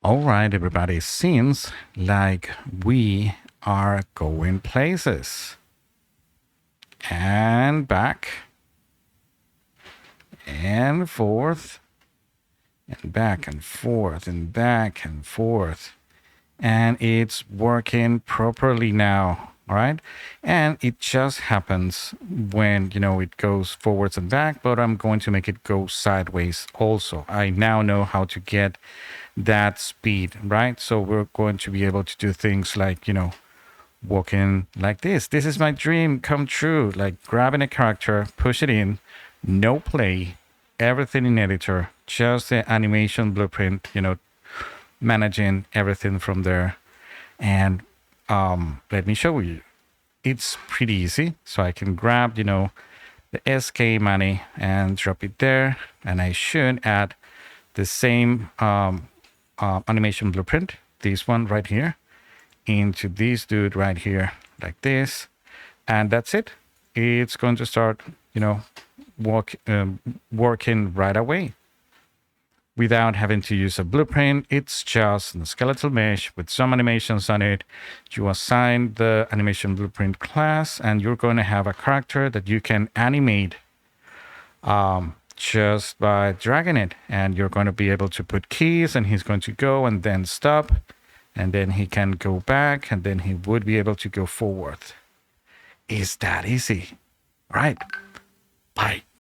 All right, everybody, seems like we are going places. And back. And forth. And back and forth and back and forth. And it's working properly now. All right. And it just happens when, it goes forwards and back, but I'm going to make it go sideways also. I now know how to get that speed, right? So we're going to be able to do things like, walking like this. This is my dream come true. Like grabbing a character, push it in, no play, everything in editor, just the animation blueprint, managing everything from there. And let me show you. It's pretty easy. So I can grab, the SK Manny and drop it there. And I should add the same animation blueprint, this one right here, into this dude right here, like this. And that's it. It's going to start, working right away. Without having to use a blueprint, it's just a skeletal mesh with some animations on it. You assign the animation blueprint class, and you're going to have a character that you can animate just by dragging it. And you're going to be able to put keys, and he's going to go and then stop, and then he can go back, and then he would be able to go forward. It's that easy, right? Bye.